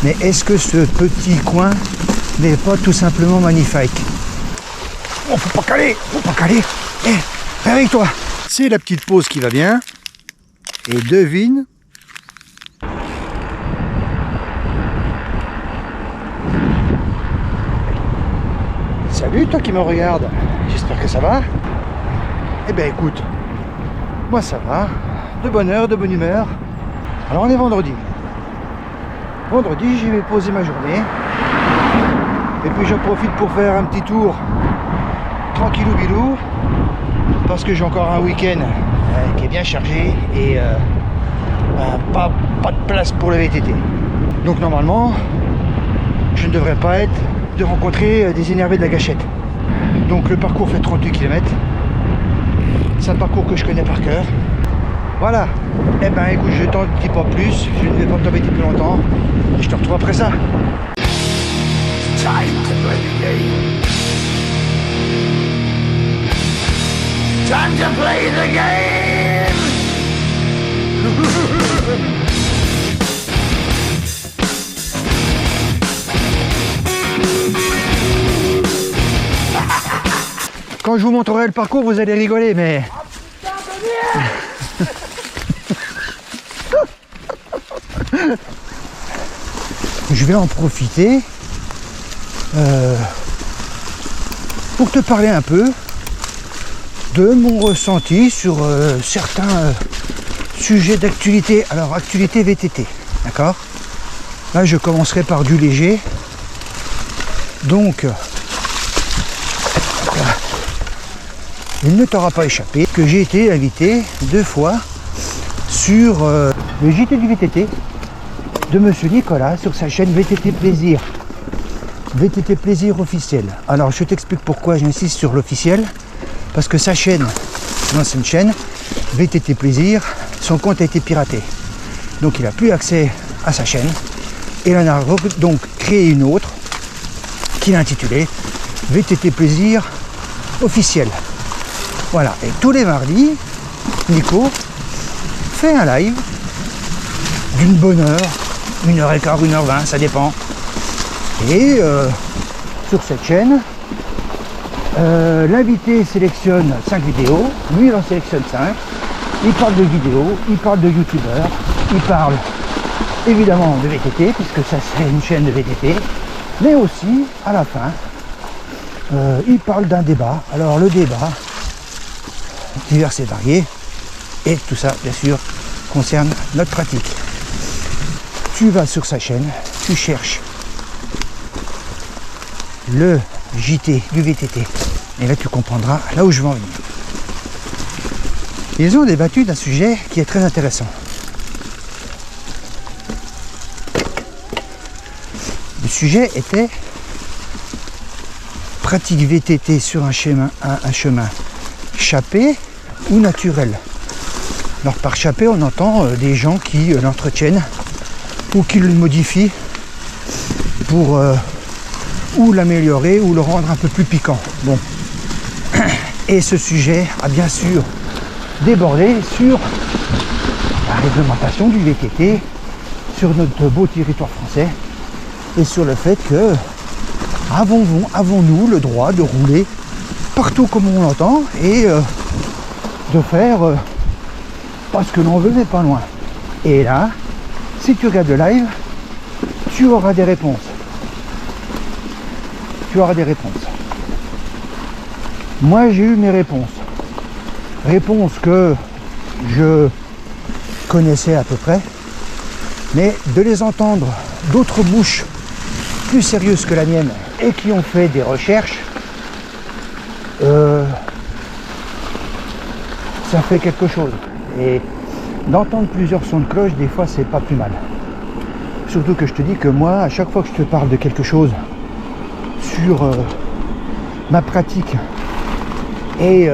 Mais est-ce que ce petit coin n'est pas tout simplement magnifique? Oh, faut pas caler, faut pas caler. Eh, réveille-toi. C'est la petite pause qui va bien. Et devine. Salut toi qui me regarde. J'espère que ça va. Eh bien écoute, moi ça va. De bonne heure, de bonne humeur. Alors on est vendredi. Vendredi, j'y vais poser ma journée. Et puis j'en profite pour faire un petit tour tranquillou bilou. Parce que j'ai encore un week-end qui est bien chargé et pas de place pour le VTT. Donc normalement, je ne devrais pas être de rencontrer des énervés de la gâchette. Donc le parcours fait 38 km. C'est un parcours que je connais par cœur. Voilà. Eh ben écoute, je t'en dis pas plus, je ne vais pas t'embêter plus longtemps. Et je te retrouve après ça. Time to play the game. Time to play the game. Quand je vous montrerai le parcours, vous allez rigoler, mais... Je vais en profiter pour te parler un peu de mon ressenti sur certains sujets d'actualité. Alors, actualité VTT, d'accord? Là, je commencerai par du léger. Donc, il ne t'aura pas échappé que j'ai été invité 2 fois sur le JT du VTT de Monsieur Nicolas sur sa chaîne VTT Plaisir. VTT Plaisir officiel. Alors je t'explique pourquoi j'insiste sur l'officiel. Parce que sa chaîne, l'ancienne chaîne, VTT Plaisir, son compte a été piraté. Donc il n'a plus accès à sa chaîne. Et il en a donc créé une autre qu'il a intitulée VTT Plaisir officiel. Voilà, et tous les mardis, Nico fait un live d'une bonne heure, 1h15, 1h20, ça dépend. Et sur cette chaîne, l'invité sélectionne 5 vidéos, lui il en sélectionne 5, il parle de vidéos, il parle de youtubeurs, il parle évidemment de VTT, puisque ça c'est une chaîne de VTT, mais aussi, à la fin, il parle d'un débat. Alors le débat, divers et variés, et tout ça bien sûr concerne notre pratique. Tu vas sur sa chaîne, tu cherches le JT du VTT et là tu comprendras là où je veux en venir. Ils ont débattu d'un sujet qui est très intéressant. Le sujet était pratique VTT sur un chemin chapé ou naturel. Alors par chapé on entend des gens qui l'entretiennent ou qui le modifient pour ou l'améliorer ou le rendre un peu plus piquant. Bon. Et ce sujet a bien sûr débordé sur la réglementation du VTT, sur notre beau territoire français et sur le fait que avons-nous le droit de rouler partout comme on l'entend et de faire pas ce que l'on veut mais pas loin. Et là, si tu regardes le live, tu auras des réponses. Tu auras des réponses. Moi j'ai eu mes réponses. Réponses que je connaissais à peu près, mais de les entendre d'autres bouches plus sérieuses que la mienne et qui ont fait des recherches, ça fait quelque chose. Et d'entendre plusieurs sons de cloche, des fois c'est pas plus mal. Surtout que je te dis que moi, à chaque fois que je te parle de quelque chose sur ma pratique et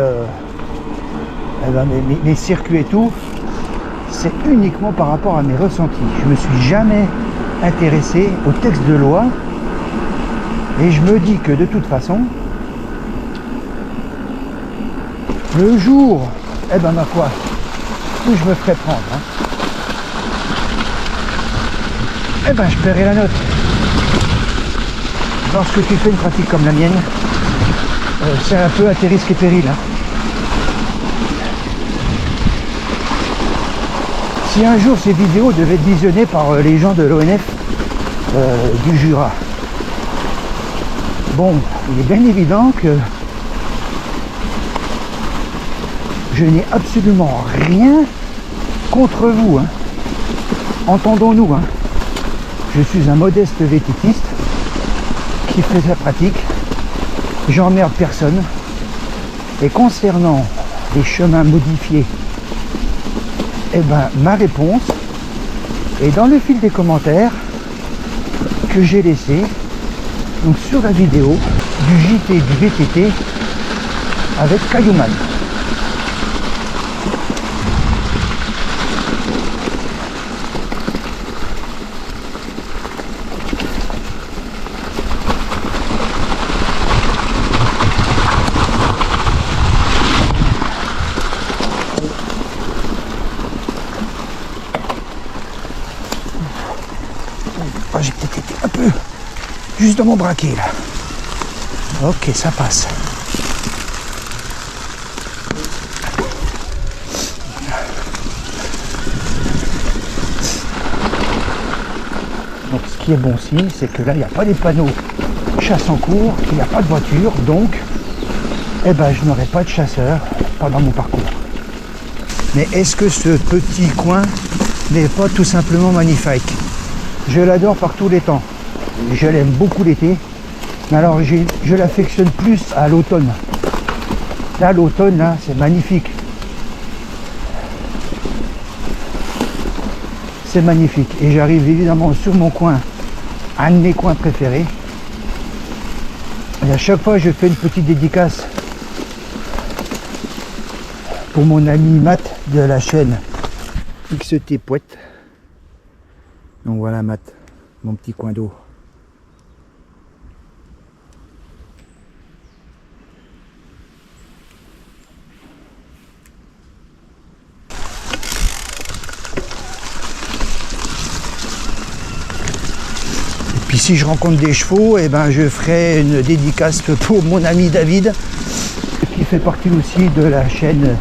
mes circuits et tout, c'est uniquement par rapport à mes ressentis. Je me suis jamais intéressé au texte de loi et je me dis que de toute façon, le jour, eh ben ma foi, où je me ferai prendre, hein. eh ben je paierai la note. Lorsque tu fais une pratique comme la mienne, c'est un peu à tes risques et périls. Hein. Si un jour ces vidéos devaient être visionnées par les gens de l'ONF du Jura, bon, il est bien évident que je n'ai absolument rien contre vous. Hein. Entendons-nous. Hein. Je suis un modeste vététiste qui fait sa pratique. J'emmerde personne. Et concernant les chemins modifiés, eh ben, ma réponse est dans le fil des commentaires que j'ai laissé donc sur la vidéo du JT du VTT avec Caillouman. J'ai peut-être été un peu juste dans mon braquet là. Ok, ça passe. Donc ce qui est bon aussi, c'est que là il n'y a pas des panneaux chasse en cours, il n'y a pas de voiture, donc eh ben, je n'aurai pas de chasseur pendant mon parcours. Mais est-ce que ce petit coin n'est pas tout simplement magnifique? Je l'adore par tous les temps. Je l'aime beaucoup l'été. Mais alors je l'affectionne plus à l'automne. Là, l'automne, là, c'est magnifique. C'est magnifique. Et j'arrive évidemment sur mon coin, un de mes coins préférés. Et à chaque fois, je fais une petite dédicace pour mon ami Matt de la chaîne XT Poète. Donc voilà Matt, mon petit coin d'eau. Et puis si je rencontre des chevaux, eh ben je ferai une dédicace pour mon ami David, qui fait partie aussi de la chaîne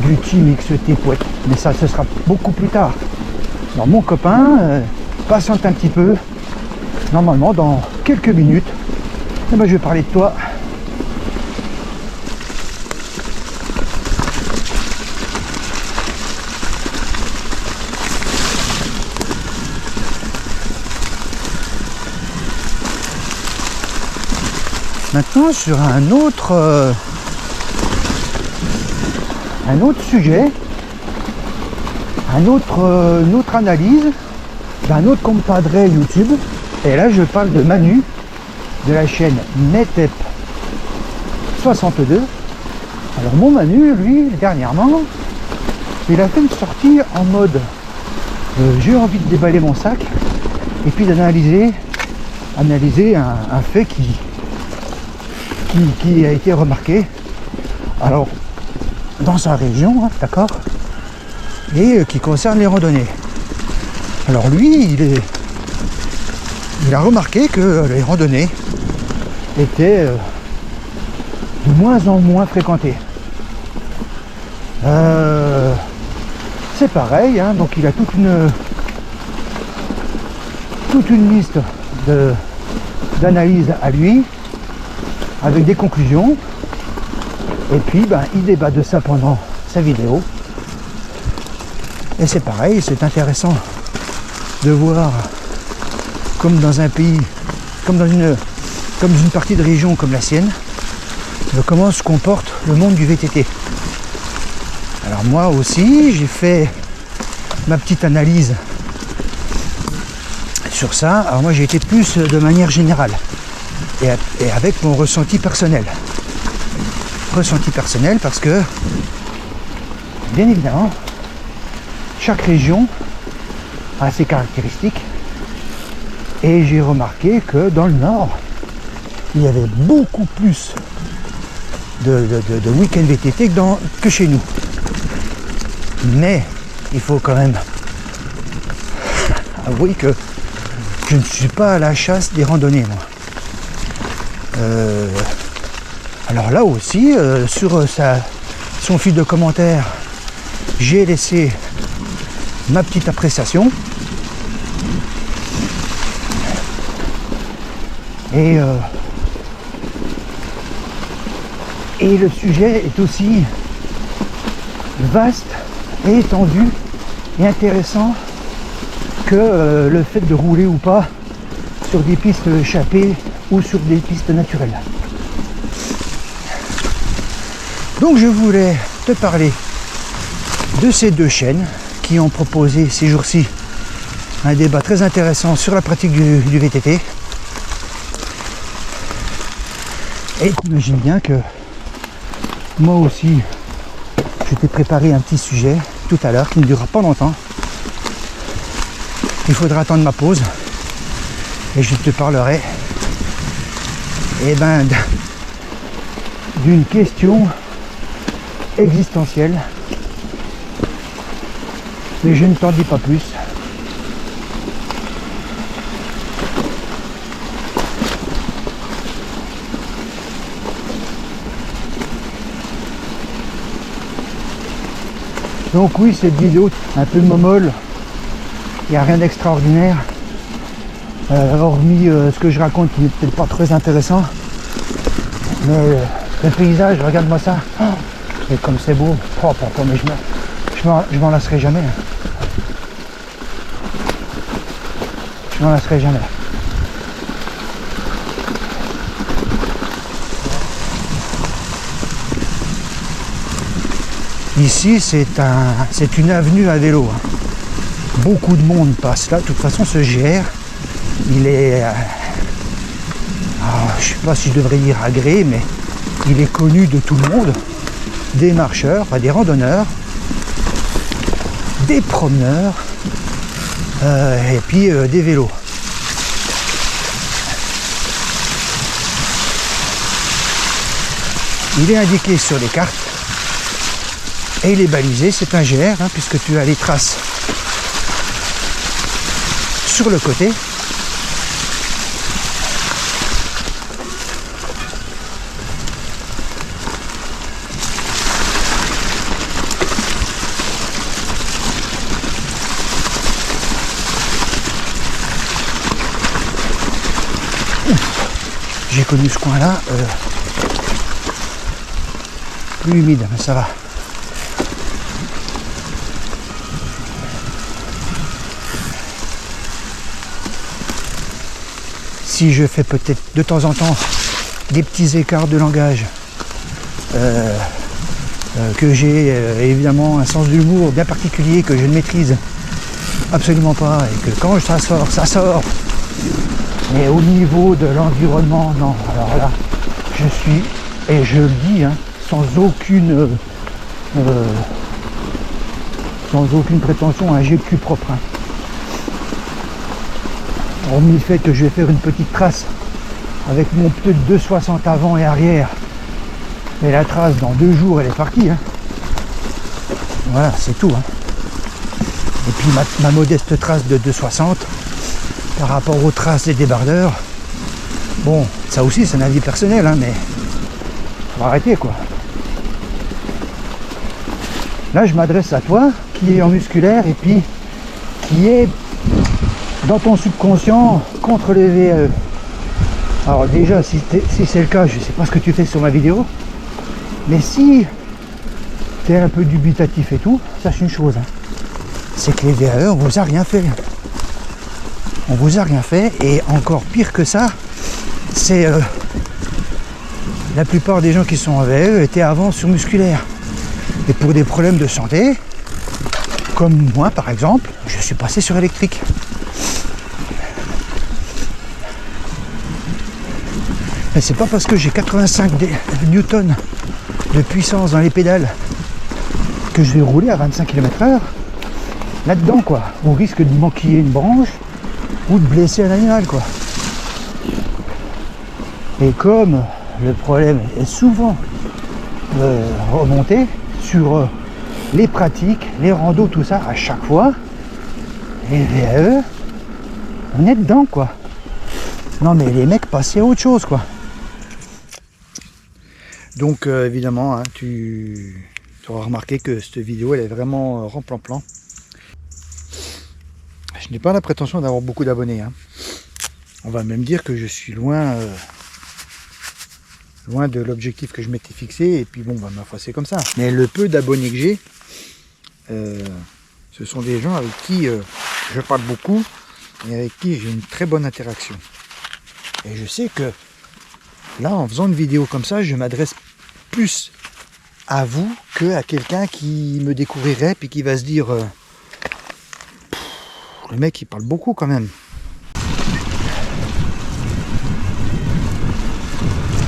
du team XT Poète. Mais ça, ce sera beaucoup plus tard. Alors mon copain, patiente un petit peu, normalement dans quelques minutes, eh ben, je vais parler de toi. Maintenant sur un autre sujet, une autre analyse d'un autre compadre YouTube. Et là je parle de Manu de la chaîne Netep 62. Alors mon Manu, lui, dernièrement, il a fait une sortie en mode j'ai envie de déballer mon sac et puis d'analyser un fait qui a été remarqué alors dans sa région, hein, d'accord, et qui concerne les randonnées. Alors lui, il a remarqué que les randonnées étaient de moins en moins fréquentées. C'est pareil, hein, donc il a toute une liste d'analyses à lui, avec des conclusions, et puis il débat de ça pendant sa vidéo. Et c'est pareil, c'est intéressant de voir comme dans un pays, comme dans une partie de région comme la sienne, comment se comporte le monde du VTT. Alors moi aussi, j'ai fait ma petite analyse sur ça. Alors moi j'ai été plus de manière générale et avec mon ressenti personnel. Ressenti personnel parce que, bien évidemment, chaque région a ses caractéristiques. Et j'ai remarqué que dans le nord, il y avait beaucoup plus de week-end VTT que chez nous. Mais il faut quand même avouer que je ne suis pas à la chasse des randonnées, moi. Alors là aussi, sur son fil de commentaires, j'ai laissé ma petite appréciation. Et le sujet est aussi vaste et étendu et intéressant que le fait de rouler ou pas sur des pistes échappées ou sur des pistes naturelles. Donc je voulais te parler de ces deux chaînes qui ont proposé ces jours-ci un débat très intéressant sur la pratique du VTT. Et tu imagines bien que moi aussi je t'ai préparé un petit sujet tout à l'heure qui ne durera pas longtemps. Il faudra attendre ma pause et je te parlerai d'une question existentielle, mais je ne t'en dis pas plus. Donc oui, cette vidéo un peu momolle, il n'y a rien d'extraordinaire, hormis ce que je raconte qui n'est peut-être pas très intéressant, mais le paysage, regarde-moi ça, et comme c'est beau, mais je m'en lasserai jamais. Je m'en lasserai jamais. Ici, c'est une avenue à vélo. Beaucoup de monde passe là. De toute façon, ce GR, il est... je sais pas si je devrais dire agréé, mais il est connu de tout le monde. Des marcheurs, des randonneurs, des promeneurs, et puis des vélos. Il est indiqué sur les cartes. Et il est balisé, c'est un GR, puisque tu as les traces sur le côté. J'ai connu ce coin-là, plus humide, mais ça va. Si je fais peut-être de temps en temps des petits écarts de langage, que j'ai évidemment un sens d'humour bien particulier que je ne maîtrise absolument pas, et que quand ça sort. Mais au niveau de l'environnement, non. Alors là, je suis, et je le dis, sans aucune prétention à un jet de cul propre. Hormis le fait que je vais faire une petite trace avec mon pneu de 2,60 avant et arrière. Mais la trace, dans 2 jours, elle est partie. Voilà, c'est tout. Et puis ma modeste trace de 2,60 par rapport aux traces des débardeurs. Bon, ça aussi, c'est un avis personnel, mais faut arrêter, quoi. Là, je m'adresse à toi, qui est en musculaire et puis qui est dans ton subconscient contre les VAE. Alors déjà, si c'est le cas, je ne sais pas ce que tu fais sur ma vidéo, mais si tu es un peu dubitatif et tout, sache une chose, c'est que les VAE, on vous a rien fait. On vous a rien fait, et encore pire que ça, c'est la plupart des gens qui sont en VAE étaient avant sur musculaire. Et pour des problèmes de santé, comme moi par exemple, je suis passé sur électrique. Mais c'est pas parce que j'ai 85 newtons de puissance dans les pédales que je vais rouler à 25 km/h là-dedans, quoi. On risque de manquiller une branche ou de blesser un animal, quoi. Et comme le problème est souvent remonté sur les pratiques, les randos, tout ça, à chaque fois, les VAE, On est dedans, quoi. Non, mais les mecs, passez à autre chose, quoi. Donc, évidemment, hein, tu auras remarqué que cette vidéo, elle est vraiment remplan-plan. Je n'ai pas la prétention d'avoir beaucoup d'abonnés. Hein. On va même dire que je suis loin de l'objectif que je m'étais fixé. Et puis bon, bah, ma foi, c'est comme ça. Mais le peu d'abonnés que j'ai, ce sont des gens avec qui je parle beaucoup et avec qui j'ai une très bonne interaction. Et je sais que là, en faisant une vidéo comme ça, je m'adresse plus à vous qu'à quelqu'un qui me découvrirait puis qui va se dire le mec il parle beaucoup quand même.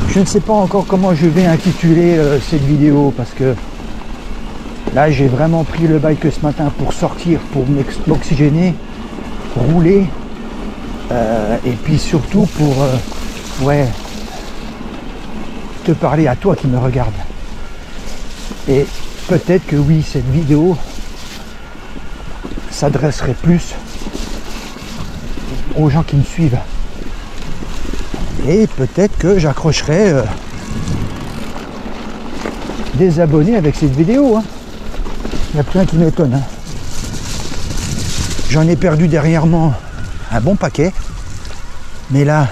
Je ne sais pas encore comment je vais intituler cette vidéo parce que là j'ai vraiment pris le bike ce matin pour sortir, pour m'oxygéner, rouler et puis surtout pour ouais, te parler à toi qui me regarde. Et peut-être que oui, cette vidéo s'adresserait plus aux gens qui me suivent. Et peut-être que j'accrocherai des abonnés avec cette vidéo. Hein. Il y a plein qui m'étonnent. Hein. J'en ai perdu dernièrement un bon paquet. Mais là,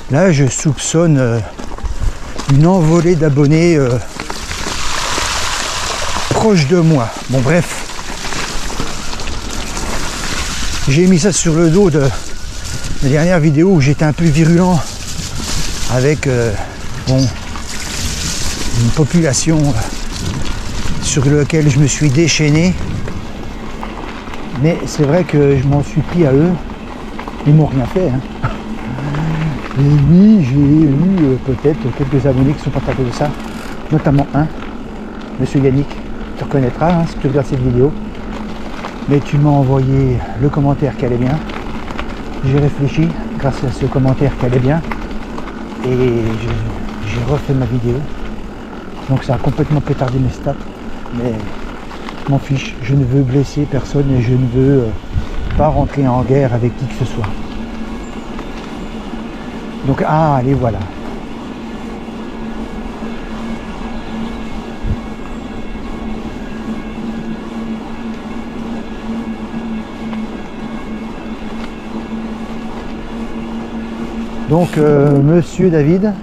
là je soupçonne une envolée d'abonnés proche de moi. Bon bref, j'ai mis ça sur le dos de la dernière vidéo où j'étais un peu virulent avec bon, une population sur laquelle je me suis déchaîné. Mais c'est vrai que je m'en suis pris à eux. Ils m'ont rien fait. Hein. Et oui, j'ai eu peut-être quelques abonnés qui sont pas à cause de ça. Notamment un, Monsieur Yannick. Tu reconnaîtras hein, si tu regardes cette vidéo. Mais tu m'as envoyé le commentaire qui allait bien. J'ai réfléchi grâce à ce commentaire qui allait bien. Et j'ai refait ma vidéo. Donc ça a complètement pétardé mes stats. Mais je m'en fiche. Je ne veux blesser personne et je ne veux pas rentrer en guerre avec qui que ce soit. Donc allez voilà. Donc Monsieur David,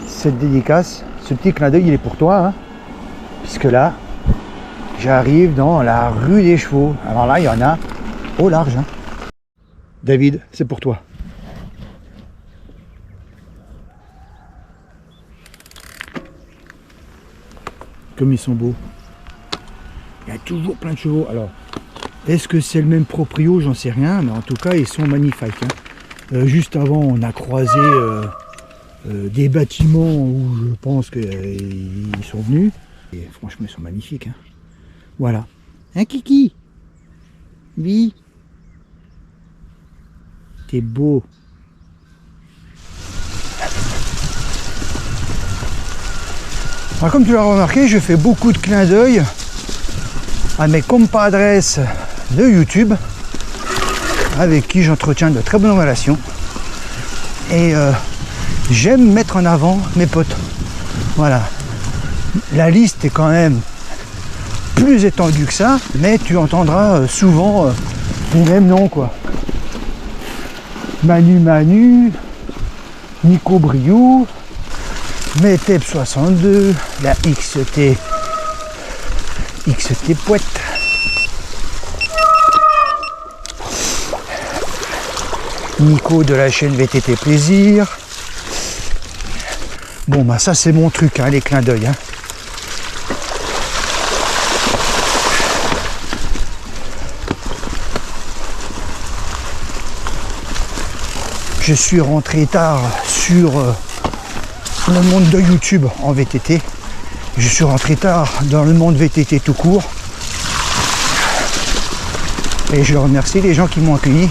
cette dédicace, ce petit clin d'œil il est pour toi, hein, puisque là j'arrive dans la rue des Chevaux. Alors là il y en a au large. Hein. David, c'est pour toi. Comme ils sont beaux. Il y a toujours plein de chevaux. Alors, est-ce que c'est le même proprio? J'en sais rien, mais en tout cas, ils sont magnifiques. Hein. Juste avant, on a croisé des bâtiments où je pense qu'ils sont venus. Et franchement, ils sont magnifiques. Hein. Voilà. Un kiki. Oui. T'es beau. Alors, comme tu l'as remarqué, je fais beaucoup de clins d'œil à mes compadres de YouTube avec qui j'entretiens de très bonnes relations et j'aime mettre en avant mes potes. Voilà, la liste est quand même plus étendue que ça, mais tu entendras souvent les mêmes noms quoi. Manu, Nico Briou, Metep 62, la XT Pouette. Nico de la chaîne VTT Plaisir. Bon bah ça c'est mon truc, hein, les clins d'œil. Hein. Je suis rentré tard sur le monde de YouTube en VTT. Je suis rentré tard dans le monde VTT tout court. Et je remercie les gens qui m'ont accueilli.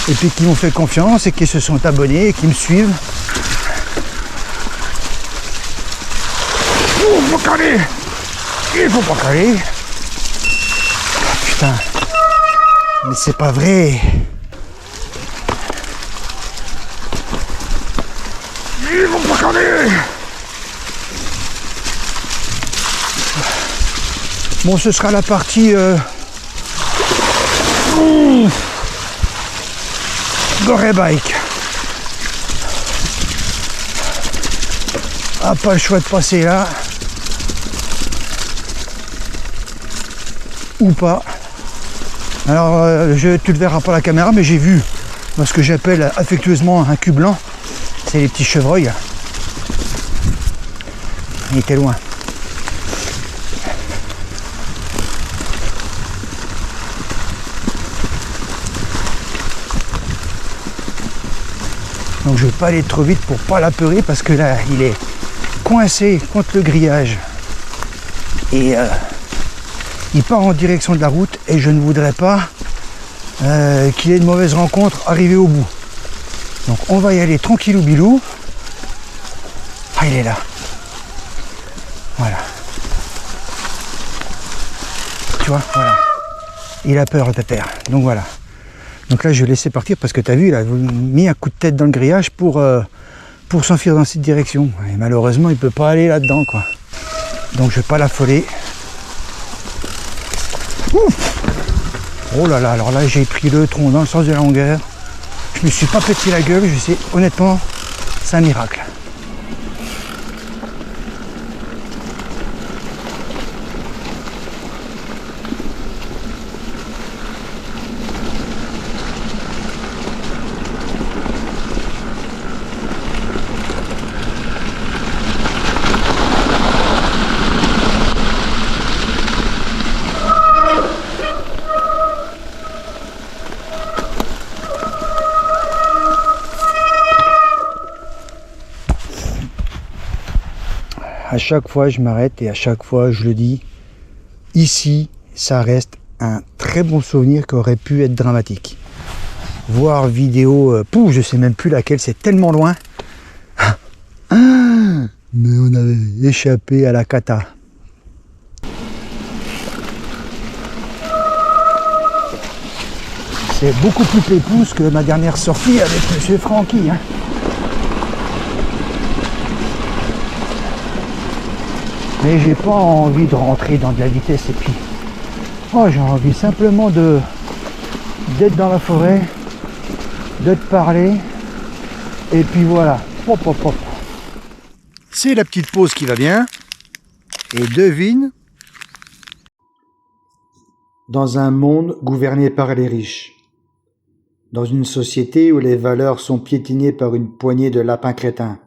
Et puis qui m'ont fait confiance et qui se sont abonnés et qui me suivent. faut pas caler. Il faut pas caler. Oh, putain. Mais c'est pas vrai. Il faut pas caler. Bon, ce sera la partie Gorée Bike. Ah, pas le choix de passer là. Ou pas. Alors, tu le verras pas à la caméra, mais j'ai vu ce que j'appelle affectueusement un cul blanc. C'est les petits chevreuils. Il était loin. Donc je ne vais pas aller trop vite pour pas l'apeurer parce que là il est coincé contre le grillage et il part en direction de la route et je ne voudrais pas qu'il ait une mauvaise rencontre arrivée au bout. Donc on va y aller tranquillou bilou. Ah, il est là. Voilà. Tu vois, voilà. Il a peur, le pépère. Donc voilà. Donc là, je vais laisser partir parce que tu as vu, il a mis un coup de tête dans le grillage pour s'enfuir dans cette direction. Et malheureusement, il ne peut pas aller là-dedans, quoi. Donc je ne vais pas l'affoler. Ouf! Oh là là, alors là, j'ai pris le tronc dans le sens de la longueur. Je me suis pas pété la gueule, je sais, honnêtement, c'est un miracle. À chaque fois je m'arrête et à chaque fois je le dis, ici ça reste un très bon souvenir qui aurait pu être dramatique. Voir vidéo, je sais même plus laquelle, c'est tellement loin. Mais on avait échappé à la cata. C'est beaucoup plus pépouze que ma dernière sortie avec Monsieur Francky. Hein. Mais j'ai pas envie de rentrer dans de la vitesse et puis j'ai envie simplement d'être dans la forêt, de te parler et puis voilà. Hop, hop, hop. C'est la petite pause qui va bien. Et devine, dans un monde gouverné par les riches, dans une société où les valeurs sont piétinées par une poignée de lapins crétins,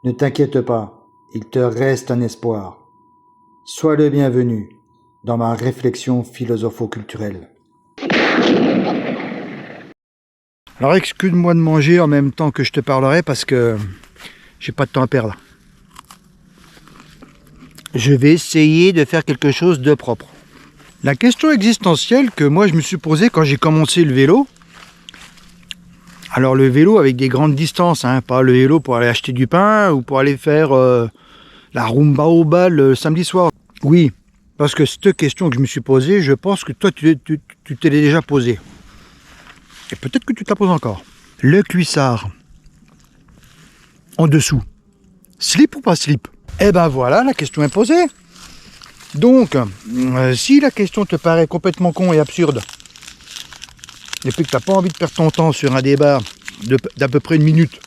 ne t'inquiète pas. Il te reste un espoir. Sois le bienvenu dans ma réflexion philosopho-culturelle. Alors excuse-moi de manger en même temps que je te parlerai parce que j'ai pas de temps à perdre. Je vais essayer de faire quelque chose de propre. La question existentielle que moi je me suis posée quand j'ai commencé le vélo, alors le vélo avec des grandes distances, hein, pas le vélo pour aller acheter du pain ou pour aller faire la rumba au bal le samedi soir. Oui, parce que cette question que je me suis posée, je pense que toi tu te l'es déjà posée. Et peut-être que tu te la poses encore. Le cuissard, en dessous, slip ou pas slip? Eh ben voilà, la question est posée. Donc, si la question te paraît complètement con et absurde, et puis que tu n'as pas envie de perdre ton temps sur un débat d'à peu près 1 minute,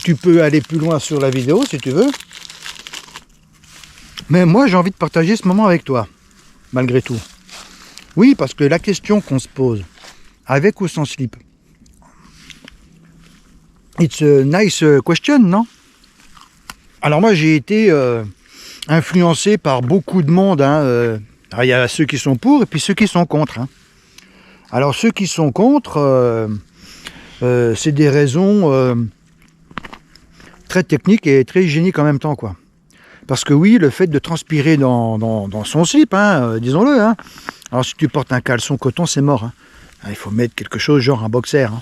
tu peux aller plus loin sur la vidéo si tu veux. Mais moi j'ai envie de partager ce moment avec toi, malgré tout. Oui, parce que la question qu'on se pose, avec ou sans slip, it's a nice question, non? Alors moi j'ai été influencé par beaucoup de monde. Hein, il y a ceux qui sont pour et puis ceux qui sont contre. Hein. Alors ceux qui sont contre, c'est des raisons très techniques et très hygiéniques en même temps, quoi. Parce que oui, le fait de transpirer dans son slip, hein, disons-le. Hein. Alors si tu portes un caleçon coton, c'est mort. Hein. Il faut mettre quelque chose genre un boxer. Hein.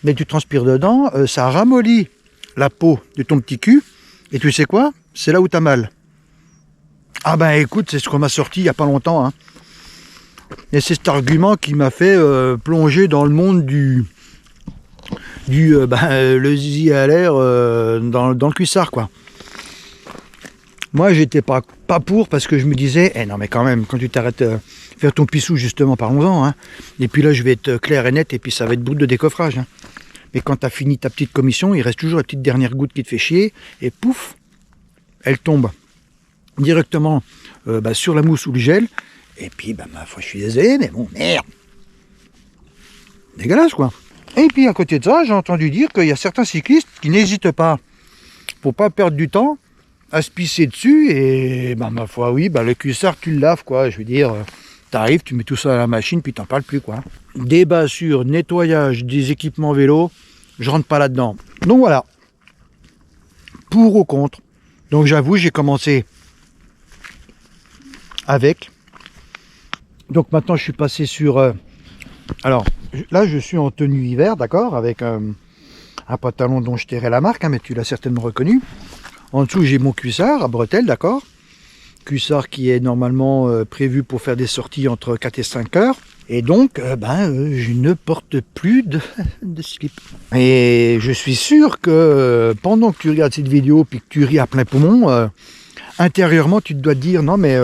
Mais tu transpires dedans, ça ramollit la peau de ton petit cul. Et tu sais quoi? C'est là où t'as mal. Ah ben écoute, c'est ce qu'on m'a sorti il n'y a pas longtemps. Hein. Et c'est cet argument qui m'a fait plonger dans le monde le zizi à l'air dans le cuissard, quoi. Moi, j'étais pas pour parce que je me disais, non mais quand même, quand tu t'arrêtes faire ton pissou, justement, parlons-en. Hein. Et puis là, je vais être clair et net et puis ça va être brut de décoffrage. Hein. Mais quand tu as fini ta petite commission, il reste toujours la petite dernière goutte qui te fait chier et pouf, elle tombe directement sur la mousse ou le gel. Et puis, ma foi, je suis désolé, mais bon, merde. Dégueulasse, quoi. Et puis, à côté de ça, j'ai entendu dire qu'il y a certains cyclistes qui n'hésitent pas, pour pas perdre du temps, à se pisser dessus. Et, ma foi, oui, le cuissard, tu le laves, quoi. Je veux dire, t'arrives, tu mets tout ça à la machine, puis t'en parles plus, quoi. Débat sur nettoyage des équipements vélo, je rentre pas là-dedans. Donc, voilà. Pour ou contre. Donc, j'avoue, j'ai commencé avec... Donc maintenant je suis passé sur... alors là je suis en tenue hiver, d'accord, avec un pantalon dont je tairai la marque, hein, mais tu l'as certainement reconnu. En dessous j'ai mon cuissard à bretelles, d'accord. Cuissard qui est normalement prévu pour faire des sorties entre 4 et 5 heures. Et donc je ne porte plus de slip. Et je suis sûr que pendant que tu regardes cette vidéo puis que tu ris à plein poumon, intérieurement tu te dois te dire non mais...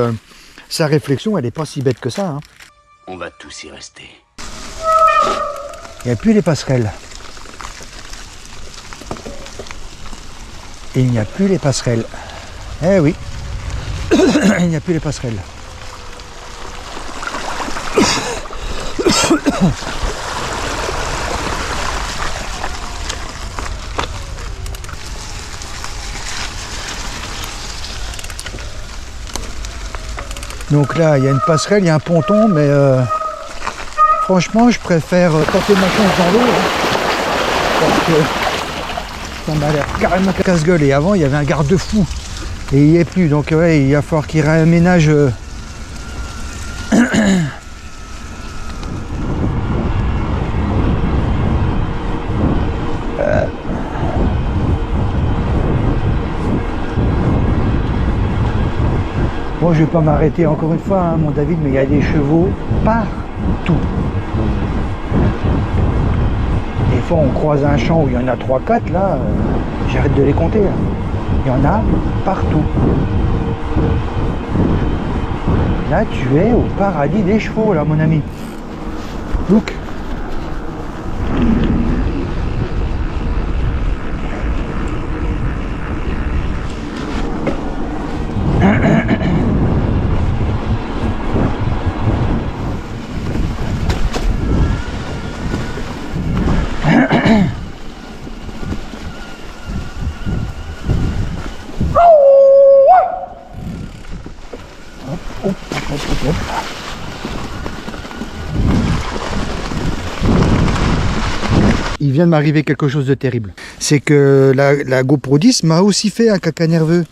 sa réflexion, elle n'est pas si bête que ça. Hein. On va tous y rester. Il n'y a plus les passerelles. Il n'y a plus les passerelles. Eh oui. Il n'y a plus les passerelles. Donc là, il y a une passerelle, il y a un ponton, mais franchement, je préfère tenter ma chance dans l'eau. Hein, parce que ça m'a l'air carrément casse-gueule. Et avant, il y avait un garde-fou. Et il n'y est plus. Donc ouais, il va falloir qu'il réaménage. Bon, je vais pas m'arrêter encore une fois, hein, mon David, mais il y a des chevaux partout. Des fois, on croise un champ où il y en a 3-4, là, j'arrête de les compter. Là. Il y en a partout. Là, tu es au paradis des chevaux, là, mon ami. Look. Il vient de m'arriver quelque chose de terrible. C'est que la GoPro 10 m'a aussi fait un caca nerveux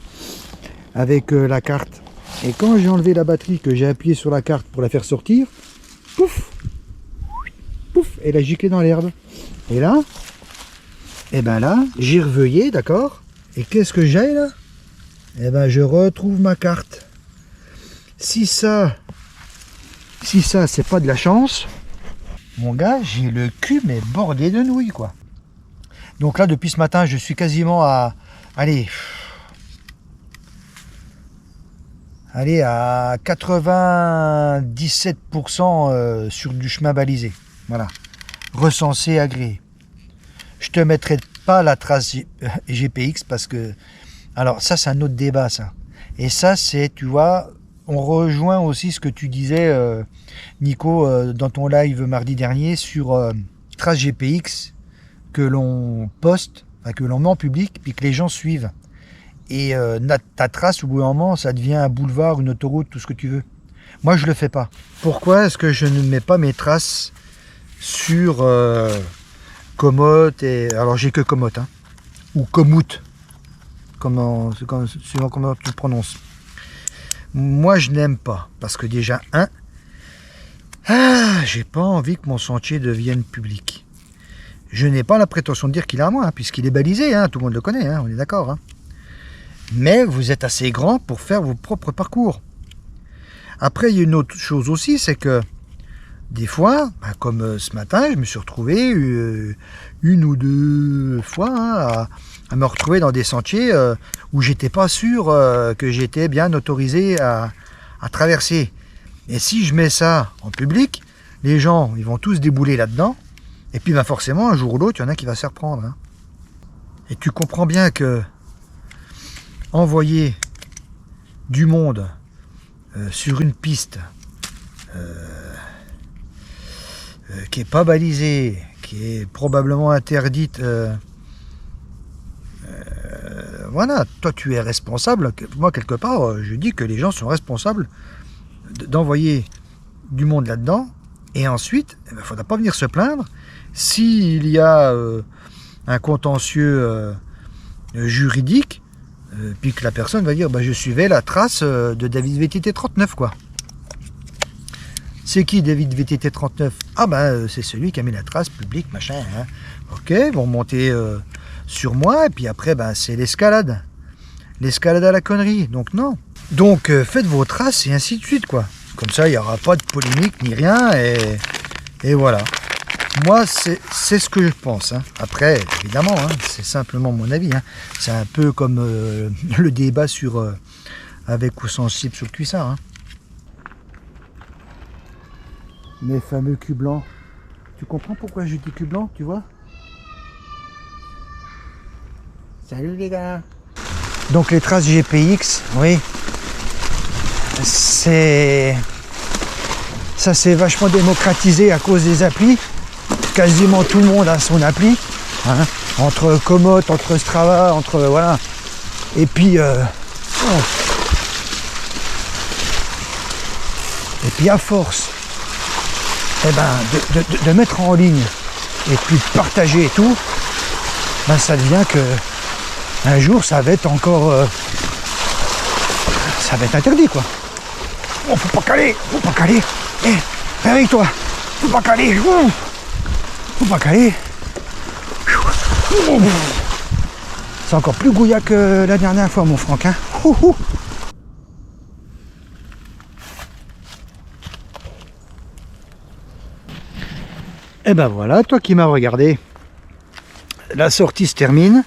avec la carte. Et quand j'ai enlevé la batterie, que j'ai appuyé sur la carte pour la faire sortir, pouf, pouf, elle a giclé dans l'herbe. Et là, j'ai reveillé, d'accord. Et qu'est-ce que j'ai là? Je retrouve ma carte. Si ça c'est pas de la chance, mon gars, j'ai le cul mais bordé de nouilles, quoi. Donc là, depuis ce matin, je suis quasiment à... Allez, à 97% sur du chemin balisé. Voilà. Recensé, agréé. Je te mettrai pas la trace GPX parce que... Alors ça, c'est un autre débat, ça. Et ça, c'est, tu vois... On rejoint aussi ce que tu disais, Nico, dans ton live mardi dernier sur trace GPX que l'on poste, enfin, que l'on met en public, puis que les gens suivent. Et ta trace, au bout d'un moment, ça devient un boulevard, une autoroute, tout ce que tu veux. Moi, je le fais pas. Pourquoi est-ce que je ne mets pas mes traces sur Komoot et... Alors, j'ai que Komoot, hein, ou Komoot, suivant comment tu le prononces. Moi, je n'aime pas, parce que déjà, j'ai pas envie que mon sentier devienne public. Je n'ai pas la prétention de dire qu'il est à moi, hein, puisqu'il est balisé, hein, tout le monde le connaît, hein, on est d'accord. Hein. Mais vous êtes assez grand pour faire vos propres parcours. Après, il y a une autre chose aussi, c'est que des fois, comme ce matin, je me suis retrouvé une ou deux fois à me retrouver dans des sentiers où j'étais pas sûr que j'étais bien autorisé à traverser. Et si je mets ça en public, les gens ils vont tous débouler là-dedans, et puis forcément, un jour ou l'autre, il y en a qui va se faire prendre. Hein. Et tu comprends bien que envoyer du monde sur une piste qui n'est pas balisée, qui est probablement interdite, voilà, toi tu es responsable. Moi, quelque part, je dis que les gens sont responsables d'envoyer du monde là-dedans, et ensuite, il ne faudra pas venir se plaindre s'il y a un contentieux juridique, puis que la personne va dire je suivais la trace de David VTT 39, quoi. C'est qui David VTT 39? Ah c'est celui qui a mis la trace publique, machin. Hein. Ok, vont monter sur moi, et puis après c'est l'escalade. L'escalade à la connerie, donc non. Donc faites vos traces et ainsi de suite, quoi. Comme ça, il n'y aura pas de polémique ni rien, et voilà. Moi, c'est ce que je pense. Hein. Après, évidemment, hein, c'est simplement mon avis. Hein. C'est un peu comme le débat sur avec ou sans slip sur le cuissard. Hein. Mes fameux culs blancs. Tu comprends pourquoi je dis cul blanc, tu vois? Salut les gars. Donc les traces GPX, oui. Ça s'est vachement démocratisé à cause des applis. Quasiment tout le monde a son appli, hein, entre Komoot, entre Strava, entre voilà. Et puis à force de mettre en ligne et puis de partager et tout, ça devient que un jour ça va être encore ça va être interdit, quoi. Oh, faut pas caler. Réveille-toi, faut pas caler. Faut pas caler. C'est encore plus gouillat que la dernière fois, mon Franck. Hein. Et voilà, toi qui m'as regardé, la sortie se termine.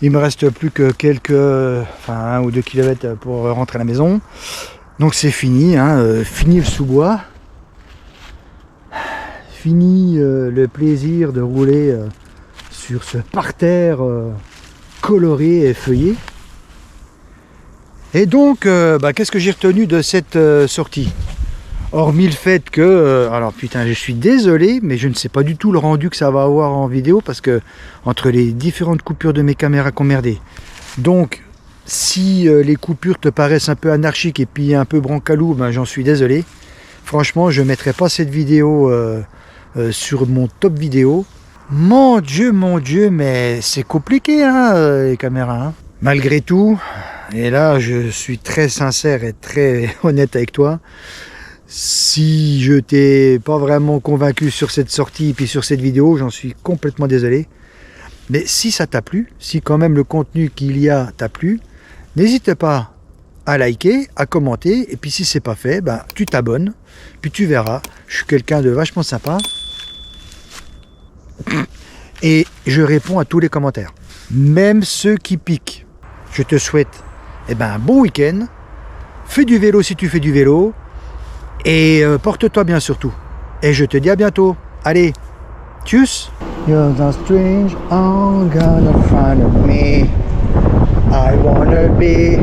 Il me reste plus que quelques 1 ou 2 kilomètres pour rentrer à la maison. Donc c'est fini, hein, fini le sous-bois. Fini le plaisir de rouler sur ce parterre coloré et feuillé. Et donc, qu'est-ce que j'ai retenu de cette sortie? Hormis le fait que, alors putain, je suis désolé, mais je ne sais pas du tout le rendu que ça va avoir en vidéo, parce que entre les différentes coupures de mes caméras qui ont merdé. Donc, si les coupures te paraissent un peu anarchiques et puis un peu brancalou, j'en suis désolé. Franchement, je ne mettrai pas cette vidéo sur mon top vidéo. Mon Dieu, mais c'est compliqué, hein, les caméras. Hein. Malgré tout, et là, je suis très sincère et très honnête avec toi. Si je t'ai pas vraiment convaincu sur cette sortie et puis sur cette vidéo, j'en suis complètement désolé. Mais si ça t'a plu, si quand même le contenu qu'il y a t'a plu, n'hésite pas à liker, à commenter, et puis si c'est pas fait, tu t'abonnes, puis tu verras, je suis quelqu'un de vachement sympa, et je réponds à tous les commentaires, même ceux qui piquent. Je te souhaite un bon week-end, fais du vélo si tu fais du vélo, et porte-toi bien surtout. Et je te dis à bientôt. Allez, tchuss. You're the strange, I'm gonna find me. I wanna be